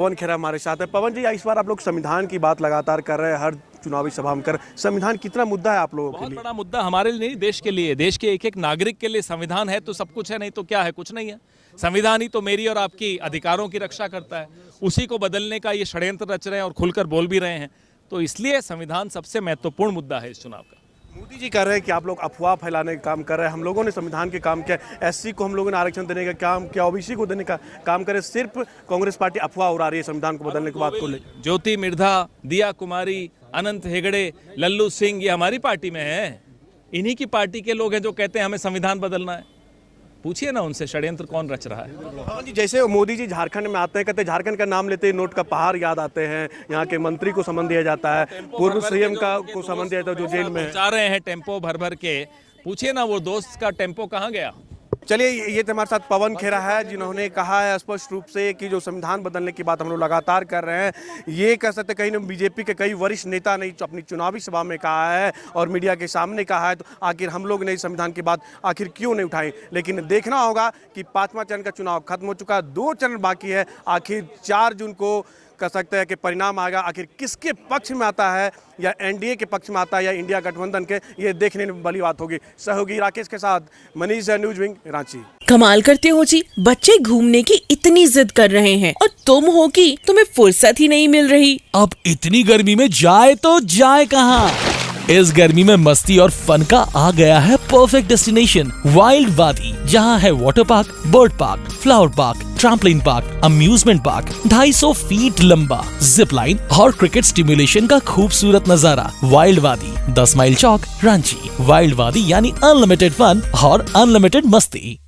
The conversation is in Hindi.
पवन खेरा हमारे साथ है। पवन जी, इस बार आप लोग संविधान की बात लगातार कर रहे हैं, हर चुनावी सभा में कर। संविधान कितना मुद्दा है आप लोगों के बहुत लिए? बड़ा मुद्दा हमारे लिए नहीं, देश के लिए। देश के एक एक नागरिक के लिए संविधान है तो सब कुछ है, नहीं तो क्या है? कुछ नहीं है। संविधान ही तो मेरी और आपकी अधिकारों की रक्षा करता है। उसी को बदलने का ये षड्यंत्र रच रहे हैं और खुलकर बोल भी रहे हैं। तो इसलिए संविधान सबसे महत्वपूर्ण मुद्दा है इस चुनाव का। मोदी जी कह रहे हैं कि आप लोग अफवाह फैलाने का काम कर रहे हैं। हम लोगों ने संविधान के काम किया, एससी को हम लोगों ने आरक्षण देने का काम किया, ओबीसी को देने का काम करे। सिर्फ कांग्रेस पार्टी अफवाह उड़ा रही है संविधान को बदलने की बात को लेकर। ज्योति मिर्धा, दिया कुमारी, अनंत हेगड़े, लल्लू सिंह, ये हमारी पार्टी में है। इन्हीं की पार्टी के लोग हैं जो कहते हैं हमें संविधान बदलना है। पूछिए ना उनसे षड्यंत्र कौन रच रहा है। हाँ जी, जैसे मोदी जी झारखंड में आते हैं, कहते हैं झारखंड का नाम लेते ही नोट का पहाड़ याद आते हैं। यहाँ के मंत्री को समन दिया जाता है, पूर्व सीएम का को समन दिया जाता है जो जेल में है। जा रहे हैं टेम्पो भर भर के। पूछिए ना वो दोस्त का टेम्पो कहाँ गया। चलिए, ये तो हमारे साथ पवन खेरा है, जिन्होंने कहा है स्पष्ट रूप से कि जो संविधान बदलने की बात हम लोग लगातार कर रहे हैं। ये कह सकते कहीं ना बीजेपी के कई वरिष्ठ नेता ने अपनी चुनावी सभा में कहा है और मीडिया के सामने कहा है, तो आखिर हम लोग ने इस संविधान की बात आखिर क्यों नहीं उठाई। लेकिन देखना होगा कि 5वां चरण का चुनाव खत्म हो चुका है, 2 चरण बाकी है। आखिर 4 जून को कह सकते हैं कि परिणाम आएगा। आखिर किसके पक्ष में आता है, या एनडीए के पक्ष में आता है या इंडिया गठबंधन के, ये देखने में बड़ी बात होगी। सहयोगी राकेश के साथ मनीष, न्यूज विंग, रांची। कमाल करते हो जी, बच्चे घूमने की इतनी जिद कर रहे हैं और तुम हो कि तुम्हें फुर्सत ही नहीं मिल रही। अब इतनी गर्मी में जाए तो जाए कहाँ? इस गर्मी में मस्ती और फन का आ गया है परफेक्ट डेस्टिनेशन, वाइल्ड वादी, जहाँ है water park, bird park, flower park, trampoline park, amusement park, 250 feet लंबा, जिप लाइन और क्रिकेट स्टिमुलेशन का खूबसूरत नजारा। वाइल्ड वादी, 10 माइल चौक, रांची। वाइल्ड वादी यानी अनलिमिटेड फन और अनलिमिटेड मस्ती।